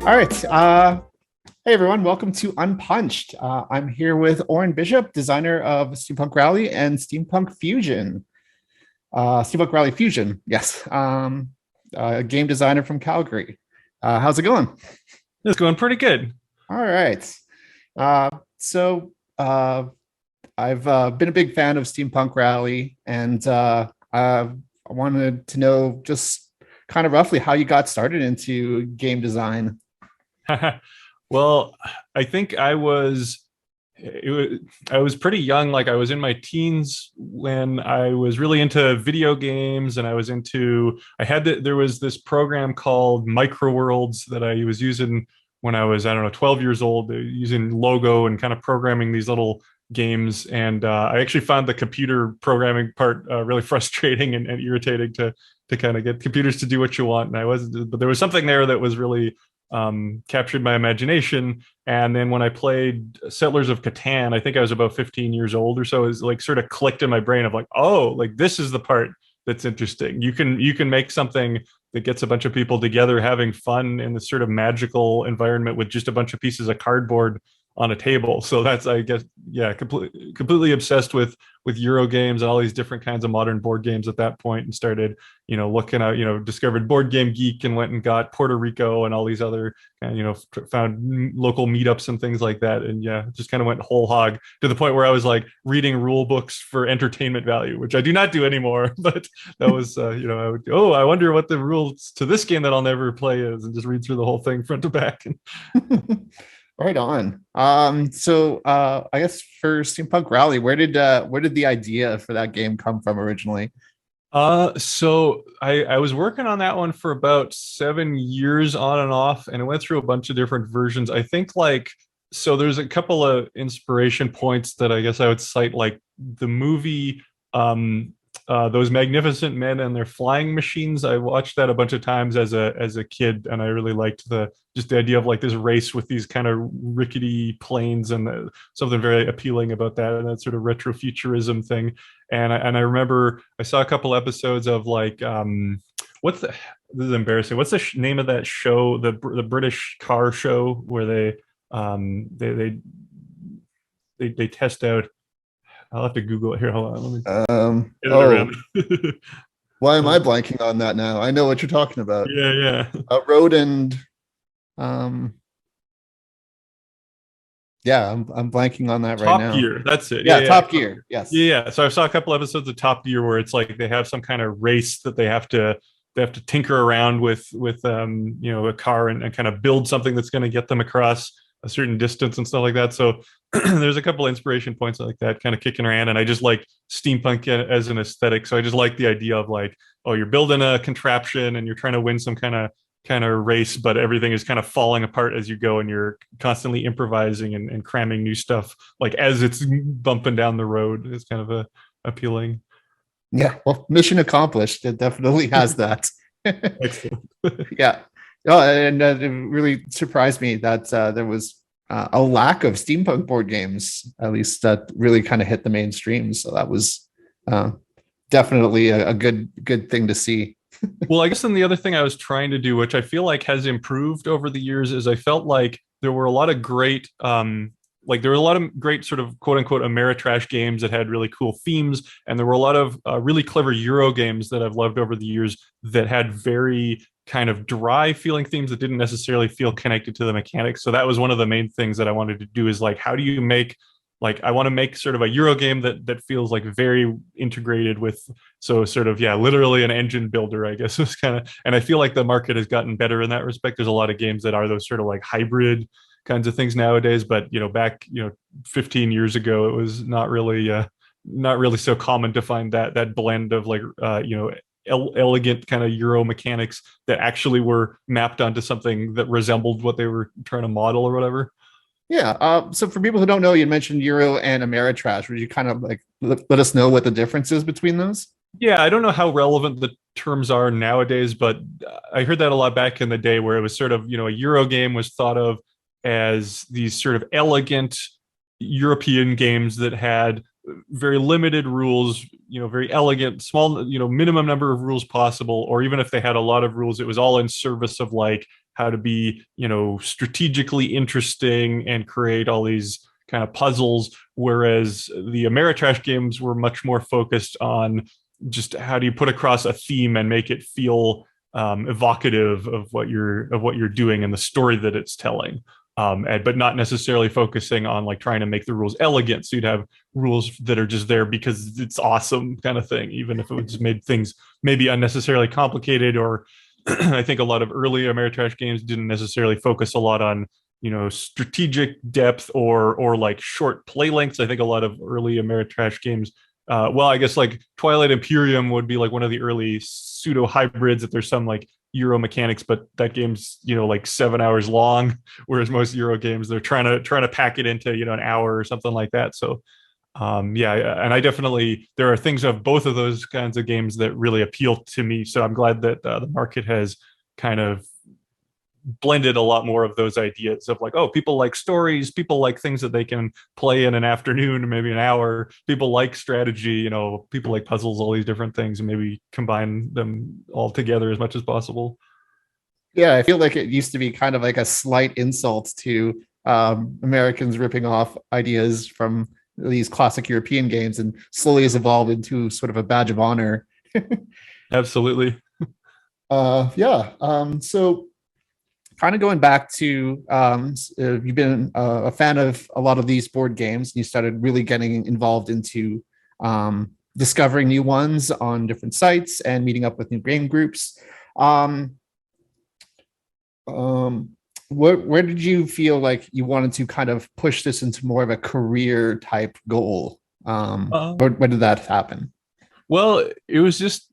All right. Hey, everyone. Welcome to Unpunched. I'm here with Orin Bishop, designer of Steampunk Rally and Steampunk Fusion. Steampunk Rally Fusion, yes. Game designer from Calgary. How's it going? It's going pretty good. All right. I've been a big fan of Steampunk Rally, and I wanted to know just kind of roughly how you got started into game design. Well, I think I was pretty young. Like I was in my teens when I was really into video games, and there was this program called Microworlds that I was using when I was, 12 years old, using Logo and kind of programming these little games. And I actually found the computer programming part really frustrating and irritating to kind of get computers to do what you want. But there was something there that was really captured my imagination. And then when I played Settlers of Catan, I think I was about 15 years old or so, is like sort of clicked in my brain of like, oh, like this is the part that's interesting. You can make something that gets a bunch of people together having fun in this sort of magical environment with just a bunch of pieces of cardboard on a table. So that's, I guess, yeah, completely obsessed with Euro games and all these different kinds of modern board games at that point, and started, looking at, discovered Board Game Geek and went and got Puerto Rico and all these other, found local meetups and things like that. And yeah, just kind of went whole hog to the point where I was like reading rule books for entertainment value, which I do not do anymore. But that was, I wonder what the rules to this game that I'll never play is, and just read through the whole thing front to back. Right on. I guess for Steampunk Rally, where did the idea for that game come from originally? So I was working on that one for about 7 years on and off, and it went through a bunch of different versions. I think so there's a couple of inspiration points that I guess I would cite, like the movie, Those Magnificent Men and Their Flying Machines. I watched that a bunch of times as a kid, and I really liked the idea of like this race with these kind of rickety planes, and something very appealing about that, and that sort of retrofuturism thing. And I remember I saw a couple episodes of like this is embarrassing. What's the name of that show? The British car show where they test out. I'll have to Google it here. Hold on. Let me Why am I blanking on that now? I know what you're talking about. Yeah. Road and I'm blanking on that right now. Top Gear, that's it. Yeah, Top Gear. Yes. Yeah. So I saw a couple episodes of Top Gear where it's like they have some kind of race that they have to tinker around with a car and kind of build something that's going to get them across a certain distance and stuff like that. So there's a couple inspiration points like that kind of kicking around, and I just like steampunk as an aesthetic. So I just like the idea of like, oh, you're building a contraption and you're trying to win some kind of race, but everything is kind of falling apart as you go, and you're constantly improvising and cramming new stuff like as it's bumping down the road. It's kind of appealing. Yeah, well, mission accomplished. It definitely has that. Excellent. Yeah. Oh, and it really surprised me that there was a lack of steampunk board games, at least that really kind of hit the mainstream. So that was definitely a good thing to see. Well, I guess then the other thing I was trying to do, which I feel like has improved over the years, is I felt like there were a lot of great sort of quote unquote Ameritrash games that had really cool themes. And there were a lot of really clever Euro games that I've loved over the years that had very kind of dry feeling themes that didn't necessarily feel connected to the mechanics. So that was one of the main things that I wanted to do, is like, how do you make, like, I want to make sort of a Euro game that feels like very integrated with, so sort of, yeah, literally an engine builder, I guess. It's kind of, and I feel like the market has gotten better in that respect. There's a lot of games that are those sort of like hybrid kinds of things nowadays, but back 15 years ago, it was not really so common to find that blend of like elegant kind of Euro mechanics that actually were mapped onto something that resembled what they were trying to model or whatever. Yeah. So for people who don't know, you mentioned Euro and Ameritrash. Would you kind of like let us know what the difference is between those? Yeah, I don't know how relevant the terms are nowadays, but I heard that a lot back in the day where it was sort of, a Euro game was thought of as these sort of elegant European games that had very limited rules, very elegant, small, minimum number of rules possible, or even if they had a lot of rules, it was all in service of like how to be, strategically interesting and create all these kind of puzzles. Whereas the Ameritrash games were much more focused on just how do you put across a theme and make it feel evocative of what you're doing and the story that it's telling. But not necessarily focusing on like trying to make the rules elegant. So you'd have rules that are just there because it's awesome kind of thing, even if it just made things maybe unnecessarily complicated. Or I think a lot of early Ameritrash games didn't necessarily focus a lot on strategic depth or like short play lengths. I think a lot of early Ameritrash games, well, I guess like Twilight Imperium would be like one of the early pseudo hybrids, that there's some like Euro mechanics, but that game's like 7 hours long, whereas most Euro games they're trying to pack it into an hour or something like that. So yeah, and I definitely, there are things of both of those kinds of games that really appeal to me. So I'm glad that the market has kind of blended a lot more of those ideas of like, oh, people like stories, people like things that they can play in an afternoon, maybe an hour, people like strategy, people like puzzles, all these different things, and maybe combine them all together as much as possible. Yeah, I feel like it used to be kind of like a slight insult to Americans ripping off ideas from these classic European games, and slowly has evolved into sort of a badge of honor. Absolutely. Yeah. So kind of going back to you've been a fan of a lot of these board games, and you started really getting involved into discovering new ones on different sites and meeting up with new game groups. Where did you feel like you wanted to kind of push this into more of a career type goal? When did that happen? Well, it was just,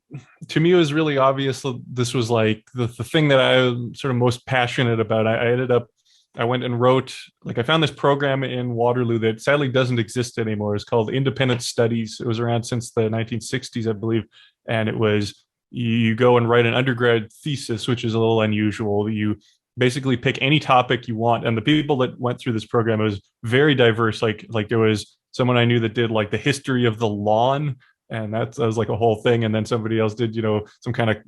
to me, it was really obvious that this was like the thing that I'm sort of most passionate about. I went and wrote, like, I found this program in Waterloo that sadly doesn't exist anymore. It's called Independent Studies. It was around since the 1960s, I believe. And it was, you go and write an undergrad thesis, which is a little unusual. You basically pick any topic you want. And the people that went through this program, it was very diverse. Like there was someone I knew that did like the history of the lawn, and that was like a whole thing. And then somebody else did some kind of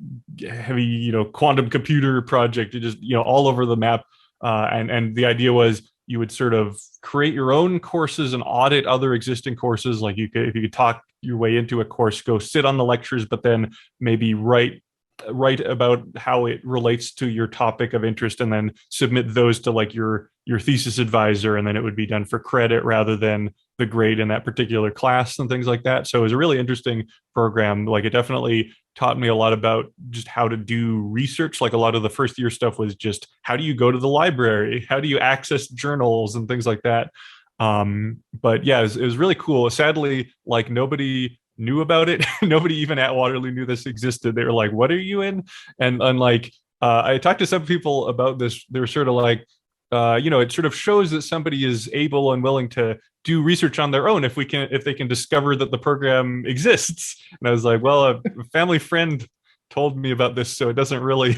heavy quantum computer project. It just all over the map. And the idea was you would sort of create your own courses and audit other existing courses. Like if you could talk your way into a course, go sit on the lectures, but then maybe write about how it relates to your topic of interest, and then submit those to like your thesis advisor, and then it would be done for credit rather than the grade in that particular class and things like that. So it was a really interesting program. Like, it definitely taught me a lot about just how to do research. Like, a lot of the first year stuff was just, how do you go to the library, how do you access journals and things like that. But yeah, it was really cool. Sadly, like, nobody knew about it. Nobody even at Waterloo knew this existed. They were like, what are you in? And like, I talked to some people about this. They were sort of like, it sort of shows that somebody is able and willing to do research on their own if they can discover that the program exists. And I was like, well, a family friend told me about this, so it doesn't really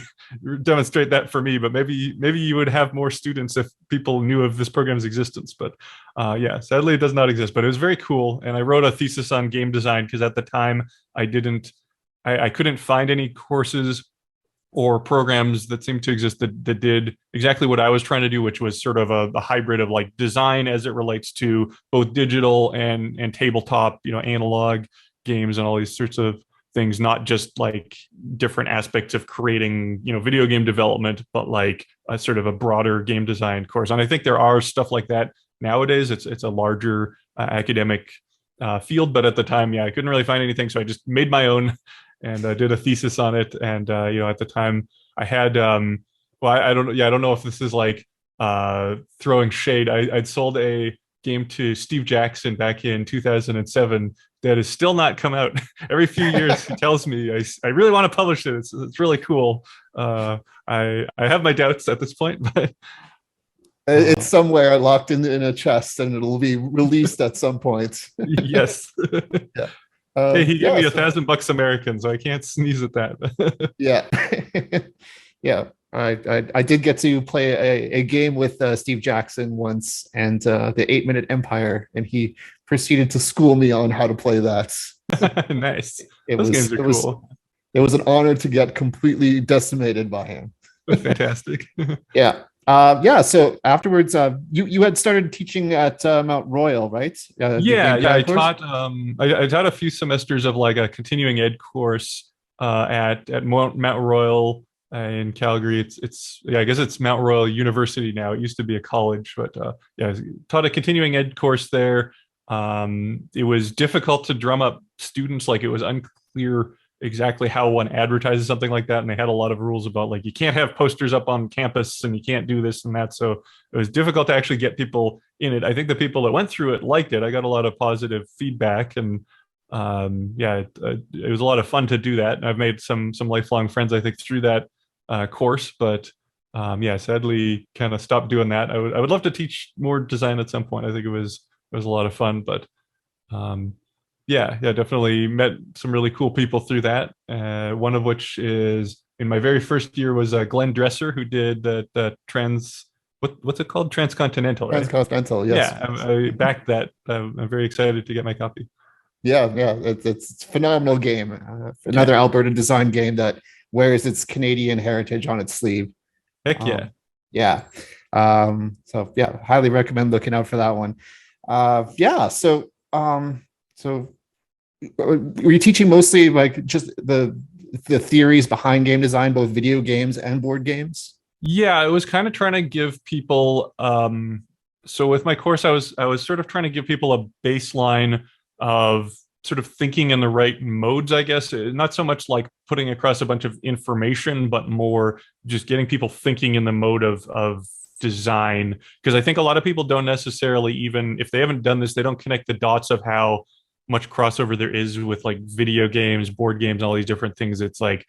demonstrate that for me. But maybe you would have more students if people knew of this program's existence. But yeah, sadly, it does not exist. But it was very cool, and I wrote a thesis on game design because at the time I couldn't find any courses or programs that seemed to exist that did exactly what I was trying to do, which was sort of a hybrid of like design as it relates to both digital and tabletop, analog games and all these sorts of things, not just like different aspects of creating, video game development, but like a sort of a broader game design course. And I think there are stuff like that nowadays. It's a larger academic field, but at the time, yeah, I couldn't really find anything, so I just made my own and did a thesis on it. And at the time, I had well, I don't know if this is like throwing shade. I'd sold a game to Steve Jackson back in 2007 that has still not come out. Every few years he tells me I really want to publish it. It's really cool. I have my doubts at this point, but it's somewhere locked in a chest, and it'll be released at some point. Yes. Yeah. Hey, he gave Yeah, me so $1,000 American, so I can't sneeze at that. yeah, yeah. I did get to play a game with Steve Jackson once, and the 8 Minute Empire, and he proceeded to school me on how to play that. Nice. It Those was games are it was cool. it was an honor to get completely decimated by him. Fantastic. Yeah. Yeah. So afterwards, you had started teaching at Mount Royal, right? The Yeah, game yeah. design course. I taught a few semesters of like a continuing ed course at Mount Royal in Calgary. It's yeah, I guess it's Mount Royal University now. It used to be a college, but yeah, I taught a continuing ed course there. It was difficult to drum up students, like it was unclear exactly how one advertises something like that, and they had a lot of rules about like you can't have posters up on campus and you can't do this and that. So it was difficult to actually get people in it. I think the people that went through it liked it. I got a lot of positive feedback, and yeah, it was a lot of fun to do that. And I've made some lifelong friends, I think, through that course. But yeah, sadly, kind of stopped doing that. I would love to teach more design at some point. I think it was a lot of fun, but um, yeah, yeah, definitely met some really cool people through that. One of which is in my very first year was Glenn Dresser, who did the what's it called? Transcontinental, right? Transcontinental, yes. Yeah, I backed that. I'm very excited to get my copy. Yeah, yeah. It's a phenomenal game. Another Yeah, Alberta design game that wears its Canadian heritage on its sleeve. heck yeah. Yeah. So yeah, highly recommend looking out for that one. Yeah. So were you teaching mostly like just the theories behind game design, both video games and board games? Yeah, I was kind of trying to give people so with my course I was sort of trying to give people a baseline of sort of thinking in the right modes, I guess. Not so much like putting across a bunch of information, but more just getting people thinking in the mode of design. Because I think a lot of people don't necessarily, even if they haven't done this, they don't connect the dots of how much crossover there is with like video games, board games, and all these different things. It's like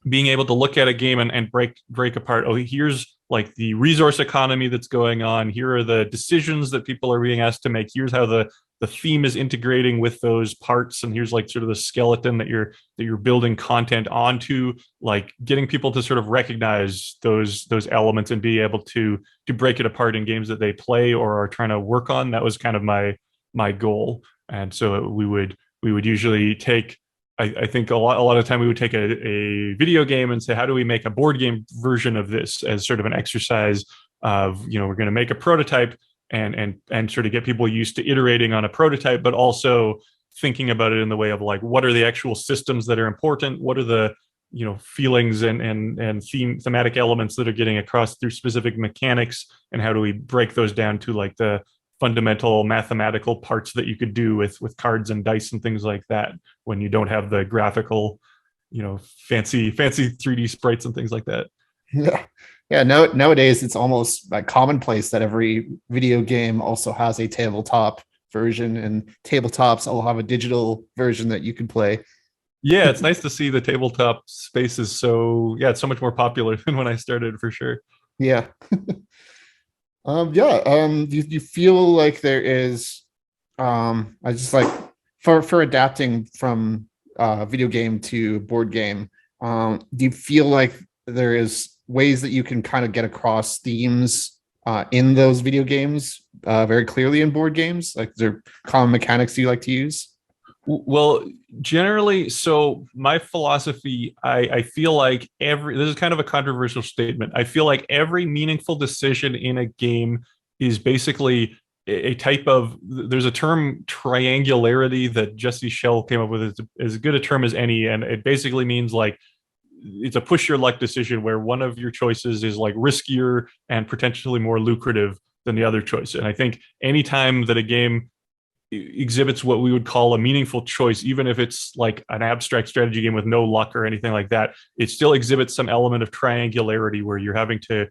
being able to look at a game and break apart, oh, here's like the resource economy that's going on, here are the decisions that people are being asked to make, here's how the theme is integrating with those parts, and here's like sort of the skeleton that you're building content onto, like getting people to sort of recognize those elements and be able to break it apart in games that they play or are trying to work on. That was kind of my goal. And so we would usually take, I think a lot of time we would take a video game and say, how do we make a board game version of this, as sort of an exercise of, you know, we're going to make a prototype and sort of get people used to iterating on a prototype, but also thinking about it in the way of like, what are the actual systems that are important? What are the, you know, feelings and thematic elements that are getting across through specific mechanics? And how do we break those down to like the fundamental mathematical parts that you could do with cards and dice and things like that, when you don't have the graphical, you know, fancy 3D sprites and things like that. Yeah. Yeah. No, nowadays it's almost like commonplace that every video game also has a tabletop version, and tabletops all have a digital version that you can play. Yeah, it's nice to see the tabletop space is so, yeah, it's so much more popular than when I started, for sure. Yeah. Yeah. You feel like there is I just like for adapting from video game to board game, do you feel like there is ways that you can kind of get across themes in those video games very clearly in board games? Like, is there common mechanics you like to use? Well, generally, so my philosophy, I feel like this is kind of a controversial statement. I feel like every meaningful decision in a game is basically a type of, there's a term, triangularity, that Jesse Shell came up with, as good a term as any. And it basically means like, it's a push your luck decision where one of your choices is like riskier and potentially more lucrative than the other choice. And I think anytime that a game exhibits what we would call a meaningful choice, even if it's like an abstract strategy game with no luck or anything like that, it still exhibits some element of triangularity where you're having to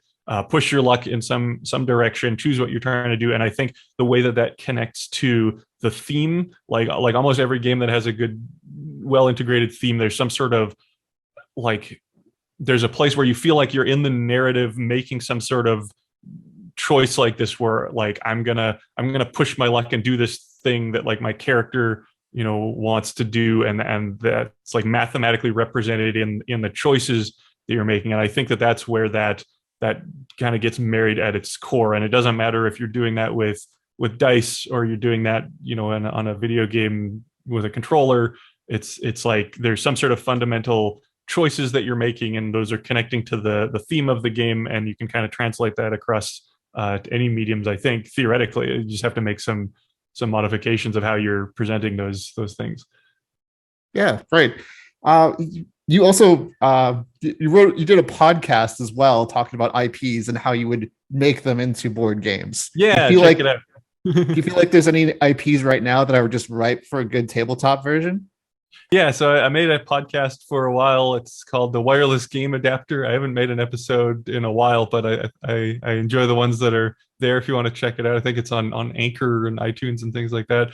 push your luck in some direction, choose what you're trying to do. And I think the way that that connects to the theme, like almost every game that has a good, well integrated theme, there's some sort of like, there's a place where you feel like you're in the narrative making some sort of choice like this, where like I'm gonna push my luck and do this thing that like my character wants to do, and that's like mathematically represented in the choices that you're making. And I think that that's where that kind of gets married at its core. And it doesn't matter if you're doing that with dice, or you're doing that on a video game with a controller. It's like there's some sort of fundamental choices that you're making, and those are connecting to the theme of the game, and you can kind of translate that across any mediums. I think theoretically you just have to make some modifications of how you're presenting those things. Yeah, right. You also you did a podcast as well talking about IPs and how you would make them into board games. Yeah, do you check feel like it out. do you feel like there's any IPs right now that are just ripe for a good tabletop version? Yeah, so I made a podcast for a while. It's called the Wireless Game Adapter. I haven't made an episode in a while, but I enjoy the ones that are there. If you want to check it out, I think it's on Anchor and iTunes and things like that.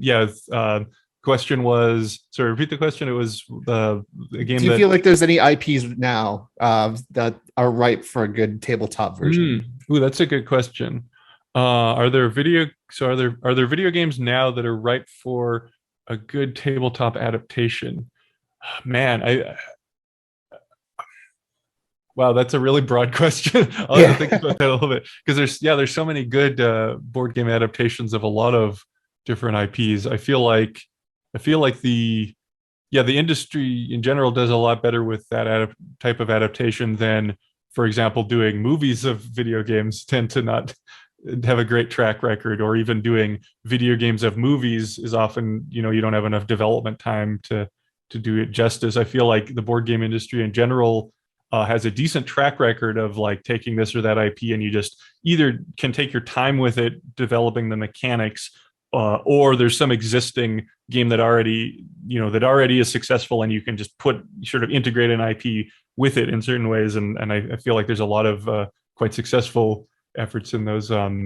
Yeah. Question was, sorry, repeat the question. It was the game. Do you feel like there's any IPs now that are ripe for a good tabletop version? Ooh, that's a good question. Are there video games now that are ripe for a good tabletop adaptation? Man, wow, that's a really broad question. I'll have to think about that a little bit, because there's so many good board game adaptations of a lot of different IPs. I feel like the industry in general does a lot better with that type of adaptation than, for example, doing movies of video games tend to not have a great track record, or even doing video games of movies is often, you don't have enough development time to do it justice. I feel like the board game industry in general has a decent track record of like taking this or that IP, and you just either can take your time with it, developing the mechanics, or there's some existing game that already is successful, and you can just sort of integrate an IP with it in certain ways. And I feel like there's a lot of quite successful efforts in those. I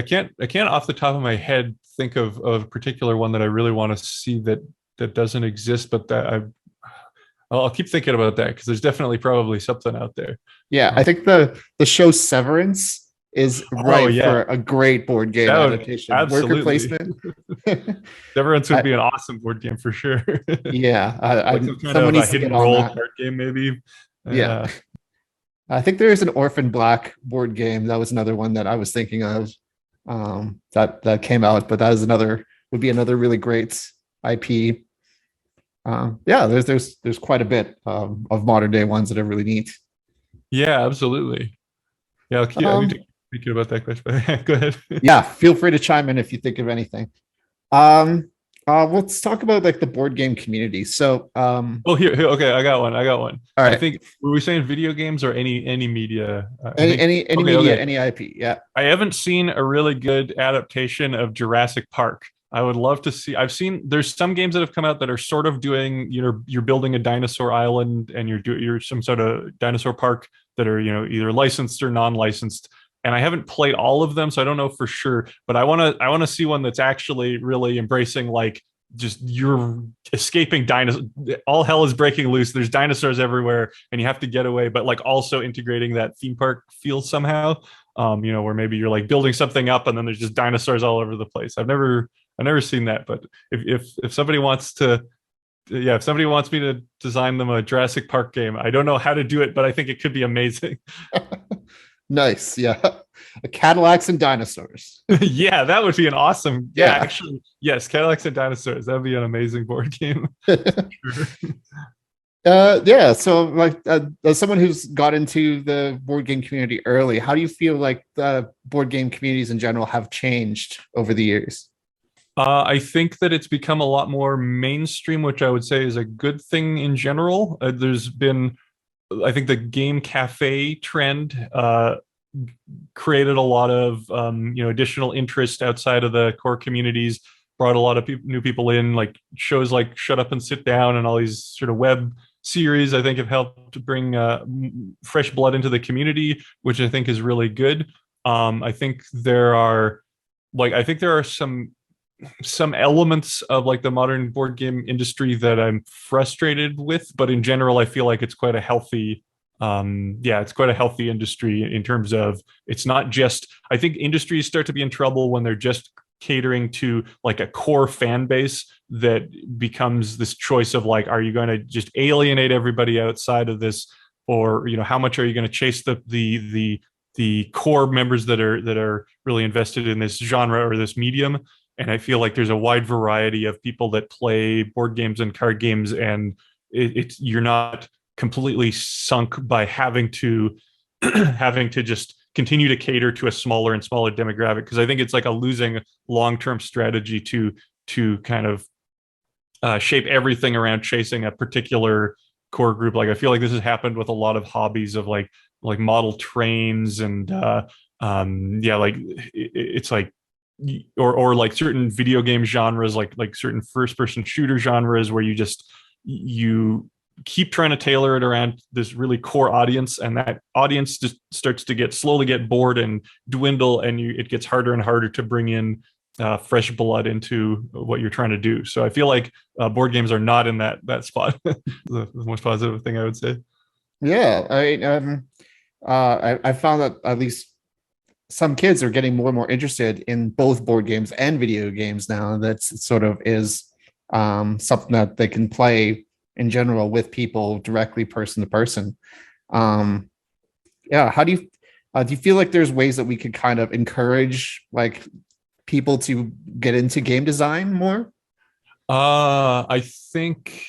can't off the top of my head think of a particular one that I really want to see that doesn't exist, but that I'll keep thinking about that, because there's definitely probably something out there. Yeah, I think the show Severance is for a great board game adaptation. Absolutely. Worker placement. Severance would be an awesome board game for sure. Yeah, like some kind of a hidden role card game, maybe. Yeah. I think there is an Orphan Black board game. That was another one that I was thinking of that came out, but would be another really great IP. There's quite a bit of modern day ones that are really neat. Yeah, absolutely. Yeah, I need to thinking about that question. Go ahead. Yeah, feel free to chime in if you think of anything. Let's talk about like the board game community. So here, okay, I got one. All right. I think, were we saying video games or any media? Any media, any IP. Yeah. I haven't seen a really good adaptation of Jurassic Park. I would love to see. There's some games that have come out that are sort of doing, you're building a dinosaur island, and you're some sort of dinosaur park that are, either licensed or non-licensed. And I haven't played all of them, so I don't know for sure. But I want to see one that's actually really embracing, like, just you're escaping dinosaurs. All hell is breaking loose. There's dinosaurs everywhere, and you have to get away. But like also integrating that theme park feel somehow. Where maybe you're like building something up, and then there's just dinosaurs all over the place. I've never seen that. But if somebody wants to. Yeah, if somebody wants me to design them a Jurassic Park game, I don't know how to do it, but I think it could be amazing. Nice. Yeah. Cadillacs and dinosaurs. Yeah, that would be an awesome. Yeah, actually, yes, Cadillacs and dinosaurs. That'd be an amazing board game. So like as someone who's got into the board game community early, how do you feel like the board game communities in general have changed over the years? I think that it's become a lot more mainstream, which I would say is a good thing in general. There's been, I think, the game cafe trend created a lot of additional interest outside of the core communities, brought a lot of new people in, like shows like Shut Up and Sit Down and all these sort of web series. I think have helped to bring fresh blood into the community, which I think is really good. I think there are some elements of like the modern board game industry that I'm frustrated with, but in general, I feel like it's quite a healthy, industry in terms of, it's not just, I think industries start to be in trouble when they're just catering to like a core fan base that becomes this choice of like, are you going to just alienate everybody outside of this, or how much are you going to chase the core members that are really invested in this genre or this medium? And I feel like there's a wide variety of people that play board games and card games, and it's you're not completely sunk by having to having to just continue to cater to a smaller and smaller demographic, because I think it's like a losing long-term strategy to kind of shape everything around chasing a particular core group. Like I feel like this has happened with a lot of hobbies of like model trains and yeah, like it's like or like certain video game genres, like certain first person shooter genres where you keep trying to tailor it around this really core audience, and that audience just starts to slowly get bored and dwindle, and it gets harder and harder to bring in fresh blood into what you're trying to do. So I feel like board games are not in that spot. The most positive thing I would say. Yeah, I found that at least some kids are getting more and more interested in both board games and video games now. That's sort of is something that they can play in general with people directly, person to person. Yeah, how do you feel like there's ways that we could kind of encourage like people to get into game design more? I think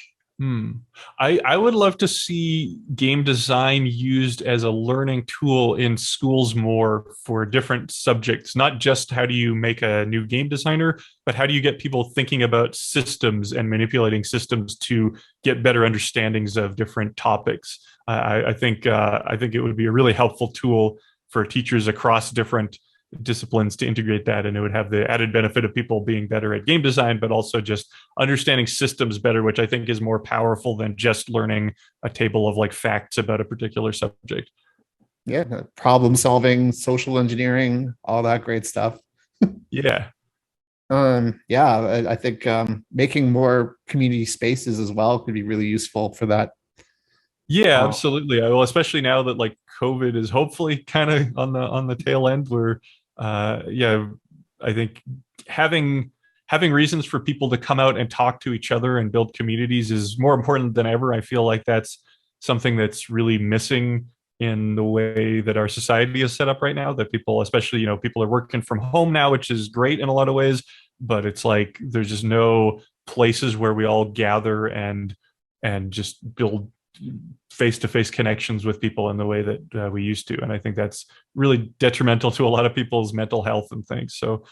I would love to see game design used as a learning tool in schools more for different subjects, not just how do you make a new game designer, but how do you get people thinking about systems and manipulating systems to get better understandings of different topics. I think it would be a really helpful tool for teachers across different disciplines to integrate that, and it would have the added benefit of people being better at game design, but also just understanding systems better, which I think is more powerful than just learning a table of like facts about a particular subject. Yeah, problem solving, social engineering, all that great stuff. Yeah. Yeah, I think making more community spaces as well could be really useful for that. Yeah, Uh, absolutely. Well, especially now that like COVID is hopefully kind of on the tail end, where yeah, I think having having reasons for people to come out and talk to each other and build communities is more important than ever. I feel like that's something that's really missing in the way that our society is set up right now, that people, especially, people are working from home now, which is great in a lot of ways, but it's like there's just no places where we all gather and just build face-to-face connections with people in the way that we used to. And I think that's really detrimental to a lot of people's mental health and things. So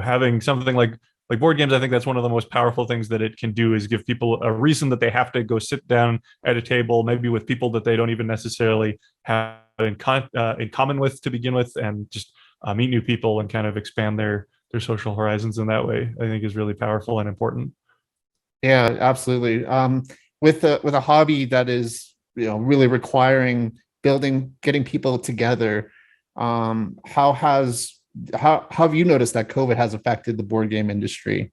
having something like board games, I think that's one of the most powerful things that it can do, is give people a reason that they have to go sit down at a table, maybe with people that they don't even necessarily have in common with to begin with, and just meet new people and kind of expand their social horizons in that way. I think is really powerful and important. yeah, absolutely. With a hobby that is really requiring building, getting people together, how have you noticed that COVID has affected the board game industry?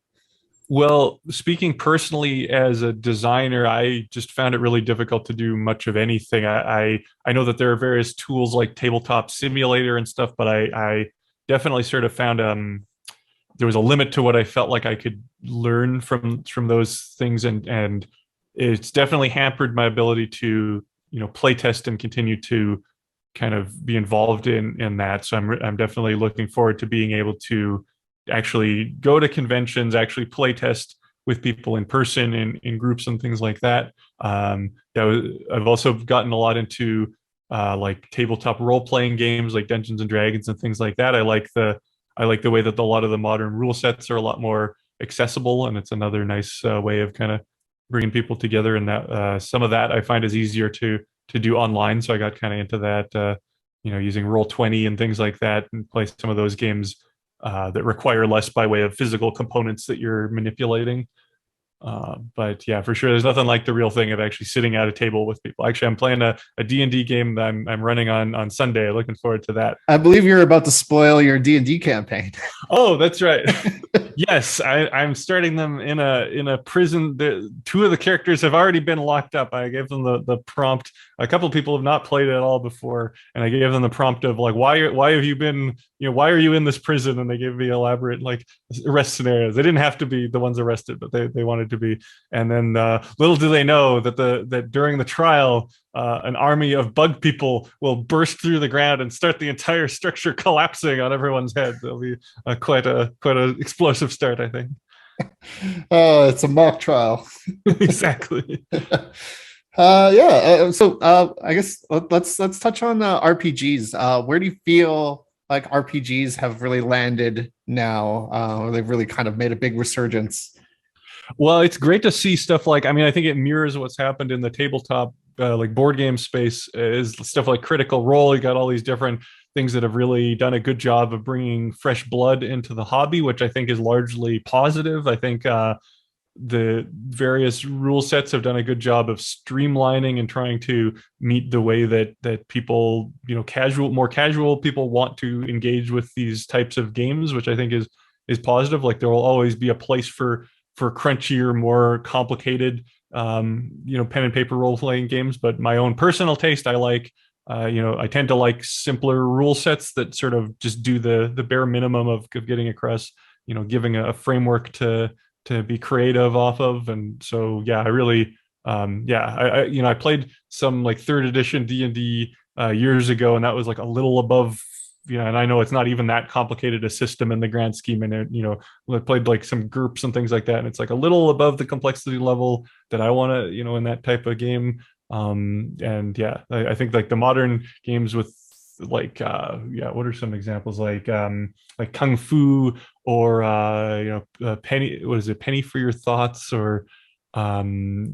Well, speaking personally as a designer, I just found it really difficult to do much of anything. I know that there are various tools like Tabletop Simulator and stuff, but I definitely sort of found there was a limit to what I felt like I could learn from those things, and it's definitely hampered my ability to play test and continue to kind of be involved in that. So I'm definitely looking forward to being able to actually go to conventions, actually play test with people in person in groups and things like that. I've also gotten a lot into like tabletop role playing games like Dungeons and Dragons and things like that. I like the way that a lot of the modern rule sets are a lot more accessible, and it's another nice way of kind of bringing people together. And that some of that I find is easier to do online. So I got kind of into that, using Roll20 and things like that, and play some of those games that require less by way of physical components that you're manipulating. But yeah, for sure, there's nothing like the real thing of actually sitting at a table with people. Actually, I'm playing a D&D game that I'm running on Sunday. Looking forward to that. I believe you're about to spoil your D&D campaign. Oh, that's right. Yes, I'm starting them in a prison. Two of the characters have already been locked up. I gave them the prompt. A couple of people have not played it at all before, and I gave them the prompt of like, why have you been, why are you in this prison? And they gave me elaborate like arrest scenarios. They didn't have to be the ones arrested, but they wanted to be. And then little do they know that during the trial, an army of bug people will burst through the ground and start the entire structure collapsing on everyone's head. There'll be quite a explosive start, I think. Oh, it's a mock trial. Exactly. Yeah. So I guess let's touch on RPGs. Where do you feel like RPGs have really landed now? Or they've really kind of made a big resurgence? Well, it's great to see stuff like, I mean, I think it mirrors what's happened in the tabletop like board game space, is stuff like Critical Role. You got all these different things that have really done a good job of bringing fresh blood into the hobby, which I think is largely positive. I think the various rule sets have done a good job of streamlining and trying to meet the way that people, more casual people want to engage with these types of games, which I think is positive. Like there will always be a place for crunchier, more complicated pen and paper role playing games, but my own personal taste, I like I tend to like simpler rule sets that sort of just do the bare minimum of getting across, giving a framework to be creative off of. And so yeah, I really I played some like third edition D&D years ago, and that was like a little above, and I know it's not even that complicated a system in the grand scheme. And I played like some GURPS and things like that, and it's like a little above the complexity level that I want to, in that type of game. And yeah, I think like the modern games with like what are some examples like Kung Fu, or Penny, what is it, Penny for Your Thoughts, or there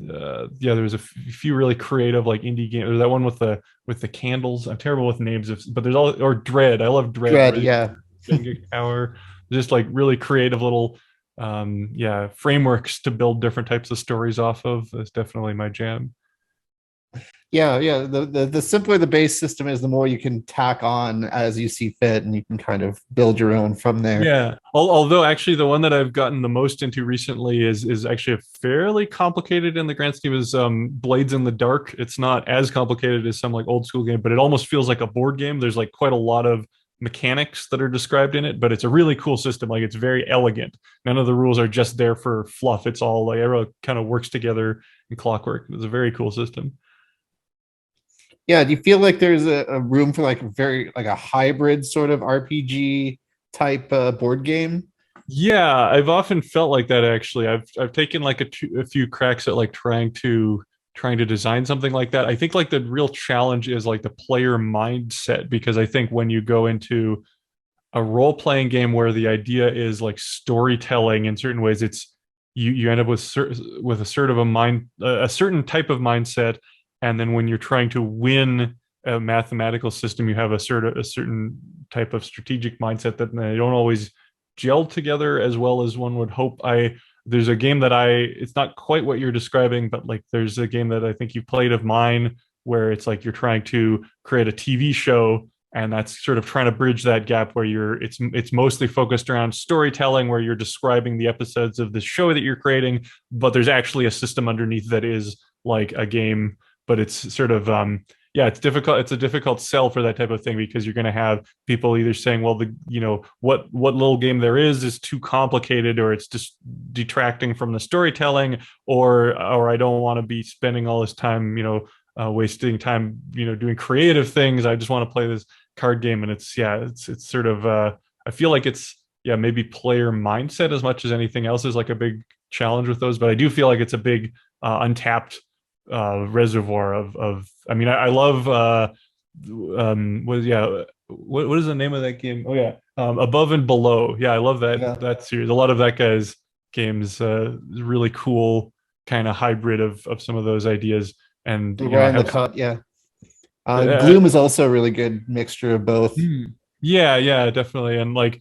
was a few really creative like indie games. There's that one with the candles. I'm terrible with names but there's all, or Dread. I love Dread. Yeah. Tower. Just like really creative little frameworks to build different types of stories off of. That's definitely my jam. Yeah. The simpler the base system is, the more you can tack on as you see fit, and you can kind of build your own from there. Yeah. Although actually the one that I've gotten the most into recently is actually a fairly complicated in the grand scheme, is Blades in the Dark. It's not as complicated as some like old school game, but it almost feels like a board game. There's like quite a lot of mechanics that are described in it, but it's a really cool system. Like it's very elegant. None of the rules are just there for fluff. It's all like everyone kind of works together in clockwork. It's a very cool system. Yeah, do you feel like there's a room for like a hybrid sort of RPG type board game? Yeah, I've often felt like that actually. I've taken like a few cracks at like trying to design something like that. I think like the real challenge is like the player mindset, because I think when you go into a role playing game where the idea is like storytelling in certain ways, it's you end up with a sort of a certain type of mindset. And then when you're trying to win a mathematical system, you have a certain type of strategic mindset that they don't always gel together as well as one would hope. There's a game that it's not quite what you're describing, but like there's a game that I think you played of mine where it's like you're trying to create a TV show, and that's sort of trying to bridge that gap where it's mostly focused around storytelling, where you're describing the episodes of the show that you're creating, but there's actually a system underneath that is like a game. But it's sort of it's difficult. It's a difficult sell for that type of thing, because you're going to have people either saying, well, what little game there is too complicated, or it's just detracting from the storytelling, or I don't want to be spending all this time wasting time doing creative things. I just want to play this card game. And it's sort of I feel like it's maybe player mindset as much as anything else is like a big challenge with those. But I do feel like it's a big untapped reservoir of I mean, I love what is the name of that game? Above and Below. I love that series. A lot of that guy's games, really cool kind of hybrid of some of those ideas. And Gloom is also a really good mixture of both. Definitely. And like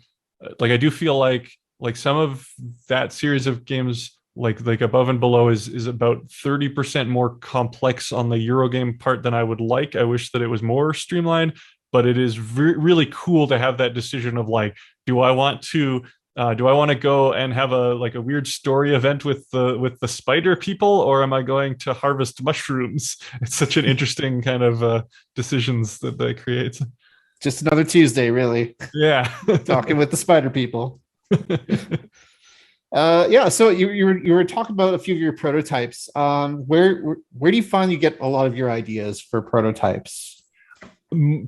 I do feel like some of that series of games like above and below is about 30% more complex on the Eurogame part than I would like. I wish that it was more streamlined, but it is really cool to have that decision of like, do I want to go and have a weird story event with the spider people, or am I going to harvest mushrooms? It's such an interesting kind of decisions that creates. Just another Tuesday, really. Yeah. Talking with the spider people. Yeah, so you were talking about a few of your prototypes. Where do you find you get a lot of your ideas for prototypes?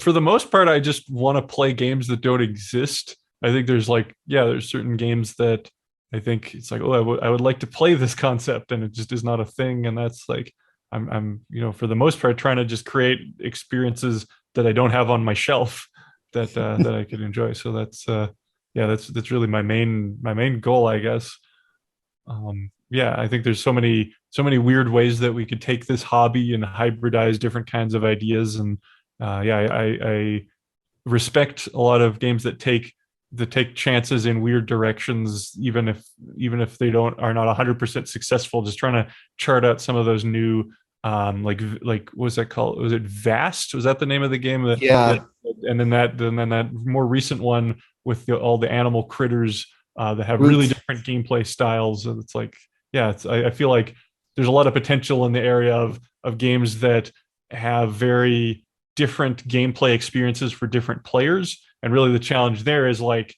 For the most part, I just want to play games that don't exist. I think there's certain games that I think it's like, oh, I would like to play this concept, and it just is not a thing. And that's like, I'm for the most part trying to just create experiences that I don't have on my shelf that that I could enjoy. So that's really my main goal, I guess. Yeah, I think there's so many weird ways that we could take this hobby and hybridize different kinds of ideas. And yeah, I respect a lot of games that take chances in weird directions, even if they are not 100% successful. Just trying to chart out some of those new like what was that called? Was it Vast? Was that the name of the game? Yeah. And then that more recent one with all the animal critters that have really Roots. different gameplay styles. And it's like, yeah, I feel like there's a lot of potential in the area of games that have very different gameplay experiences for different players. And really the challenge there is like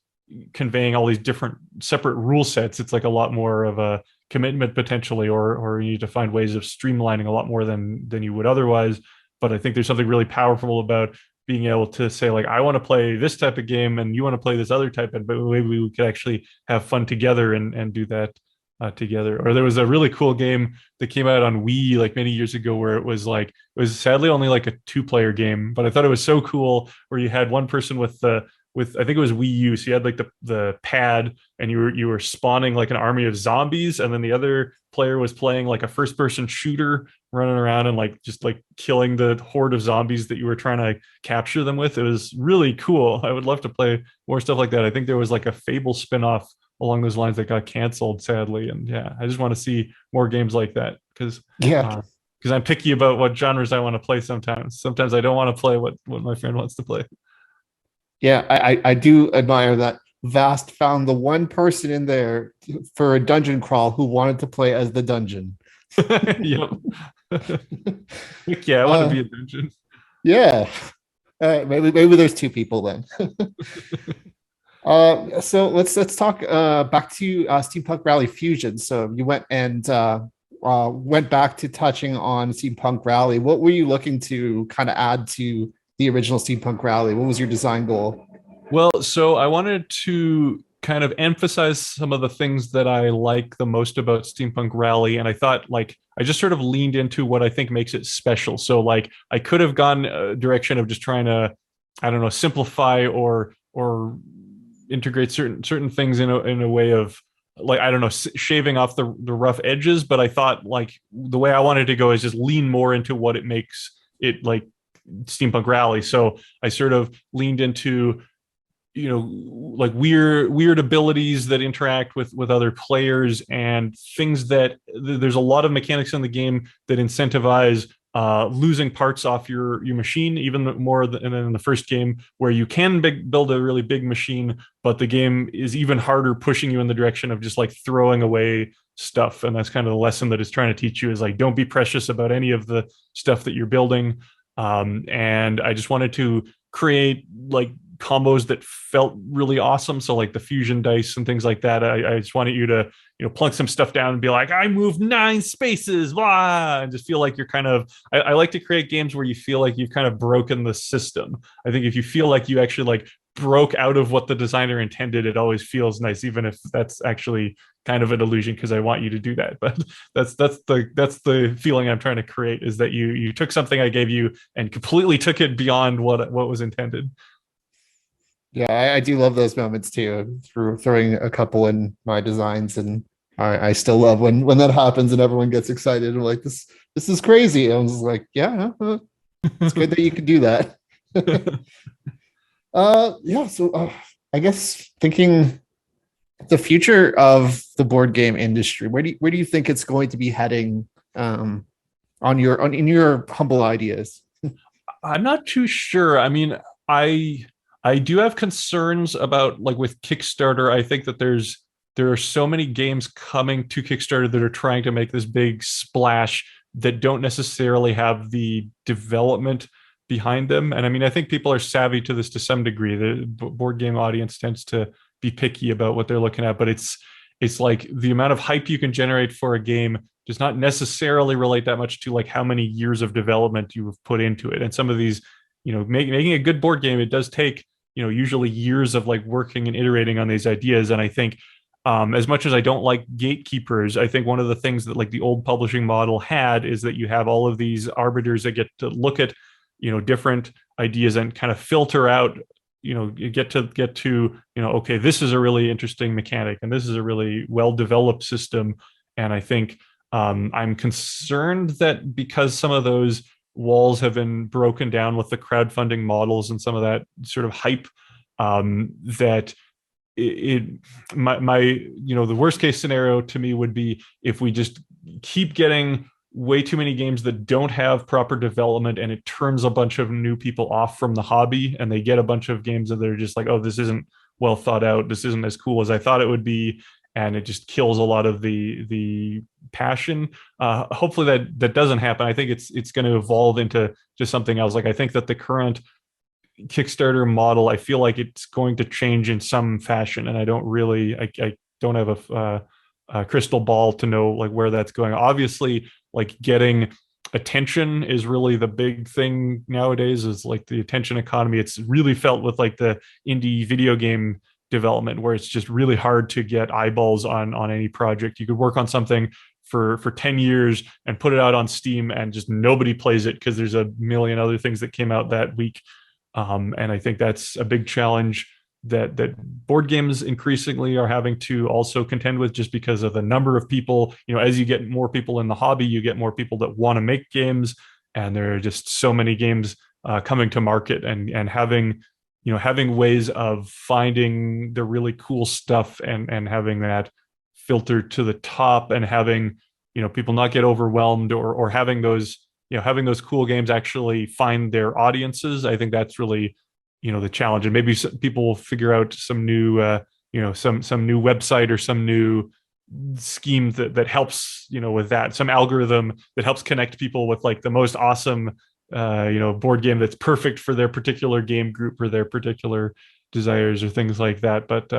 conveying all these different separate rule sets. It's like a lot more of a commitment potentially, or you need to find ways of streamlining a lot more than you would otherwise. But I think there's something really powerful about being able to say like, I want to play this type of game and you want to play this other type, but maybe we could actually have fun together and do that together. Or there was a really cool game that came out on Wii like many years ago where it was sadly only like a 2-player game, but I thought it was so cool where you had one person with I think it was Wii U. So you had like the pad and you were spawning like an army of zombies. And then the other player was playing like a first person shooter, running around and like just like killing the horde of zombies that you were trying to capture them with. It was really cool. I would love to play more stuff like that. I think there was like a Fable spinoff along those lines that got canceled, sadly. And yeah, I just want to see more games like that because Yeah. I'm picky about what genres I want to play sometimes. Sometimes I don't want to play what my friend wants to play. Yeah, I do admire that Vast found the one person in there for a dungeon crawl who wanted to play as the dungeon. Yep. Yeah, I want to be a dungeon. Yeah. Maybe there's 2 people then. So let's talk back to Steampunk Rally Fusion. So you went back to touching on Steampunk Rally. What were you looking to kind of add to the original Steampunk Rally? What was your design goal? Well, so I wanted to kind of emphasize some of the things that I like the most about Steampunk Rally. And I thought like I just sort of leaned into what I think makes it special. So like I could have gone a direction of just trying to, I don't know, simplify or integrate certain things in a way of like, I don't know, shaving off the rough edges. But I thought like the way I wanted to go is just lean more into what it makes it like Steampunk Rally. So I sort of leaned into, like weird abilities that interact with other players and things that there's a lot of mechanics in the game that incentivize losing parts off your machine, even more than in the first game, where you can build a really big machine, but the game is even harder, pushing you in the direction of just like throwing away stuff. And that's kind of the lesson that it's trying to teach you is like, don't be precious about any of the stuff that you're building. And I just wanted to create like combos that felt really awesome. So like the fusion dice and things like that. I just wanted you to, plunk some stuff down and be like, I moved 9 spaces, blah, and just feel like you're kind of, I like to create games where you feel like you've kind of broken the system. I think if you feel like you actually like broke out of what the designer intended, it always feels nice, even if that's actually kind of an illusion, because I want you to do that. But that's the feeling I'm trying to create, is that you took something I gave you and completely took it beyond what was intended. Yeah, I do love those moments too. Through throwing a couple in my designs, and I still love when that happens and everyone gets excited. I'm like, this is crazy. I was like, yeah, it's good that you could do that. Yeah. So I guess thinking The future of the board game industry, where do you think it's going to be heading, in your humble ideas? I'm not too sure. I mean, I do have concerns about like with Kickstarter. I think that there are so many games coming to Kickstarter that are trying to make this big splash that don't necessarily have the development behind them. And I mean, I think people are savvy to this to some degree. The board game audience tends to be picky about what they're looking at, but it's like the amount of hype you can generate for a game does not necessarily relate that much to like how many years of development you have put into it. And some of these, making a good board game, it does take, usually years of like working and iterating on these ideas. And I think as much as I don't like gatekeepers, I think one of the things that like the old publishing model had is that you have all of these arbiters that get to look at, different ideas and kind of filter out, you get to, okay, this is a really interesting mechanic and this is a really well-developed system. And I think I'm concerned that because some of those walls have been broken down with the crowdfunding models and some of that sort of hype, that the worst case scenario to me would be if we just keep getting way too many games that don't have proper development and it turns a bunch of new people off from the hobby and they get a bunch of games that they're just like, oh, this isn't well thought out, this isn't as cool as I thought it would be, and it just kills a lot of the passion. Hopefully that doesn't happen. I think it's going to evolve into just something else. Like I think that the current Kickstarter model, I feel like it's going to change in some fashion, and I don't have a crystal ball to know like where that's going. Obviously, like getting attention is really the big thing nowadays. Is like the attention economy. It's really felt with like the indie video game development, where it's just really hard to get eyeballs on any project. You could work on something for 10 years and put it out on Steam and just nobody plays it because there's a million other things that came out that week. And I think that's a big challenge that board games increasingly are having to also contend with, just because of the number of people. As you get more people in the hobby, you get more people that want to make games, and there are just so many games coming to market, and having ways of finding the really cool stuff and having that filter to the top, and having people not get overwhelmed, or having those cool games actually find their audiences. I think that's really the challenge. And maybe people will figure out some new some new website or some new scheme that helps with that, some algorithm that helps connect people with like the most awesome board game that's perfect for their particular game group or their particular desires or things like that. But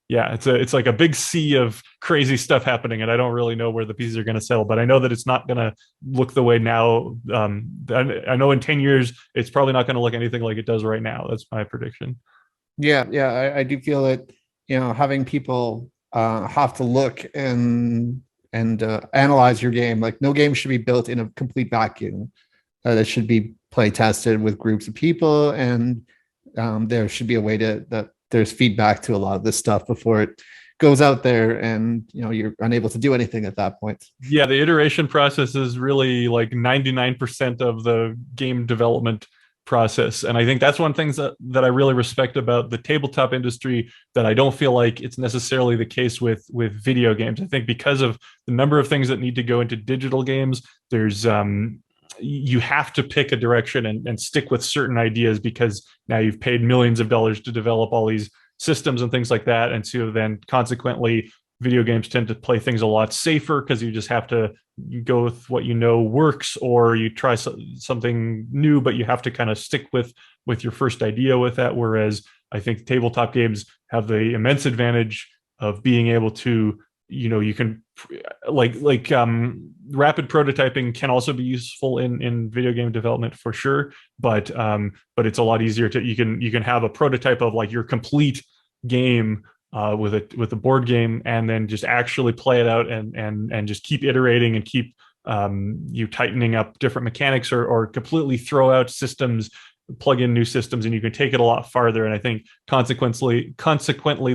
yeah, it's like a big sea of crazy stuff happening, and I don't really know where the pieces are going to settle, but I know that it's not going to look the way now. I know in 10 years it's probably not going to look anything like it does right now. That's my prediction. Yeah, I do feel that having people have to look and analyze your game. Like no game should be built in a complete vacuum. That should be play tested with groups of people, and there should be a way that there's feedback to a lot of this stuff before it goes out there, and you're unable to do anything at that point. Yeah, the iteration process is really like 99% of the game development process. And I think that's one thing that I really respect about the tabletop industry that I don't feel like it's necessarily the case with video games. I think because of the number of things that need to go into digital games, there's you have to pick a direction and stick with certain ideas, because now you've paid millions of dollars to develop all these systems and things like that. And so then consequently, video games tend to play things a lot safer, because you just have to go with what works, or you try something new, but you have to kind of stick with your first idea with that. Whereas I think tabletop games have the immense advantage of being able to, you can rapid prototyping can also be useful in video game development for sure, but it's a lot easier to you can have a prototype of like your complete game with a board game, and then just actually play it out and just keep iterating and keep you tightening up different mechanics, or completely throw out systems, plug in new systems, and you can take it a lot farther. And I think consequently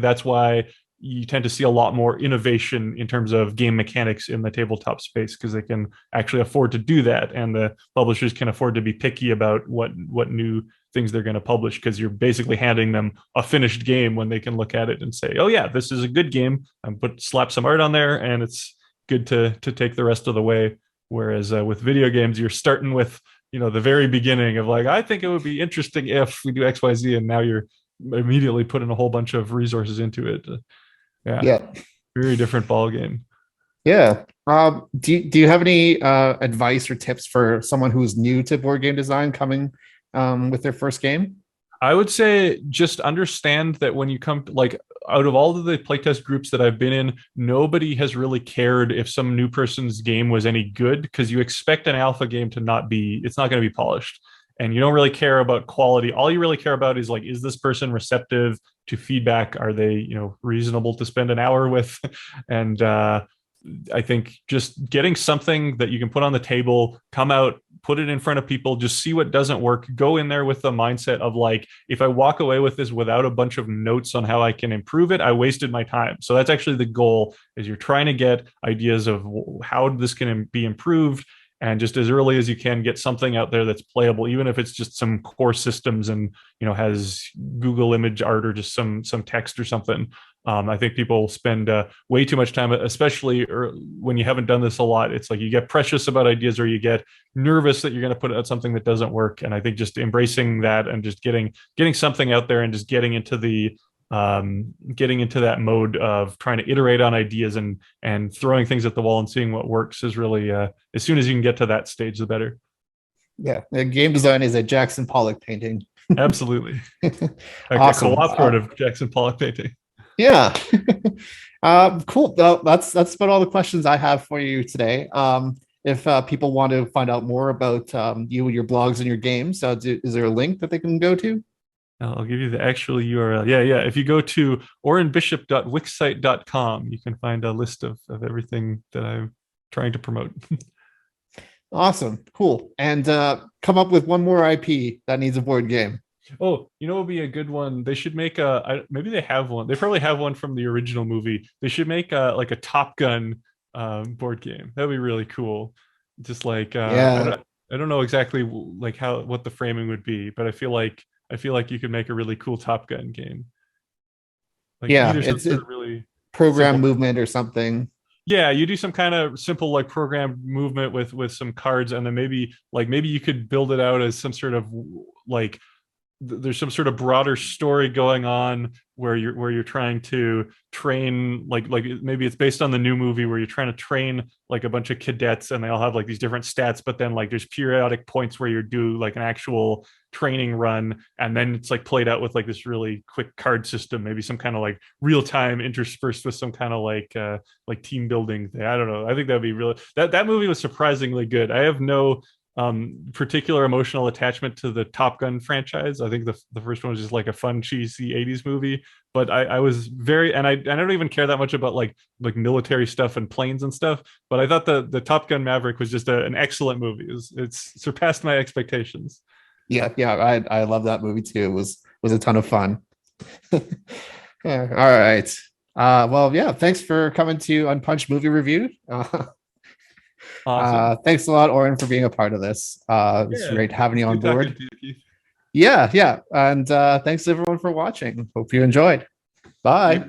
that's why you tend to see a lot more innovation in terms of game mechanics in the tabletop space, because they can actually afford to do that, and the publishers can afford to be picky about what new things they're going to publish, because you're basically handing them a finished game when they can look at it and say, oh yeah, this is a good game, and slap some art on there and it's good to take the rest of the way. Whereas with video games, you're starting with, the very beginning of like, I think it would be interesting if we do XYZ, and now you're immediately putting a whole bunch of resources into it. Yeah. Very different ball game. Yeah. Do you have any advice or tips for someone who's new to board game design coming with their first game? I would say just understand that when you come to, like, out of all of the playtest groups that I've been in, nobody has really cared if some new person's game was any good, because you expect an alpha game to it's not going to be polished. And you don't really care about quality. All you really care about is like, is this person receptive to feedback? Are they, reasonable to spend an hour with? And I think just getting something that you can put on the table, come out, put it in front of people, just see what doesn't work. Go in there with the mindset of like, if I walk away with this without a bunch of notes on how I can improve it, I wasted my time. So that's actually the goal, is you're trying to get ideas of how this can be improved. And just as early as you can, get something out there that's playable, even if it's just some core systems and, has Google image art or just some text or something. I think people spend way too much time, especially when you haven't done this a lot. It's like you get precious about ideas, or you get nervous that you're going to put out something that doesn't work. And I think just embracing that and just getting something out there and just getting into that mode of trying to iterate on ideas and throwing things at the wall and seeing what works is really, as soon as you can get to that stage, the better. Yeah, game design is a Jackson Pollock painting. Absolutely. Awesome. A co-op sort of Jackson Pollock painting. Yeah. Cool. That's about all the questions I have for you today. If people want to find out more about you and your blogs and your games, is there a link that they can go to? I'll give you the actual URL. Yeah. If you go to orinbishop.wixsite.com, you can find a list of everything that I'm trying to promote. Awesome. Cool. And come up with one more IP that needs a board game. Oh, it would be a good one. They should make maybe they have one. They probably have one from the original movie. They should make like a Top Gun board game. That'd be really cool. Just like I don't know exactly like what the framing would be, but I feel like you could make a really cool Top Gun game. Like it's really program movement or something. Yeah, you do some kind of simple like program movement with some cards, and then maybe you could build it out as some sort of like there's some sort of broader story going on where you're trying to train like maybe it's based on the new movie where you're trying to train like a bunch of cadets, and they all have like these different stats, but then like there's periodic points where you do like an actual training run, and then it's like played out with like this really quick card system, maybe some kind of like real time interspersed with some kind of like team building thing. I don't know. I think that'd be really that movie was surprisingly good. I have no particular emotional attachment to the Top Gun franchise. I think the first one was just like a fun cheesy 80s movie, but I was and I don't even care that much about like military stuff and planes and stuff, but I thought the Top Gun Maverick was just an excellent movie. It's surpassed my expectations. Yeah, I love that movie too. It was a ton of fun. Yeah, all right. Well, yeah, thanks for coming to Unpunched Movie Review. Awesome. Thanks a lot, Orin, for being a part of this. It's great having you on board. Yeah. And thanks everyone for watching. Hope you enjoyed. Bye.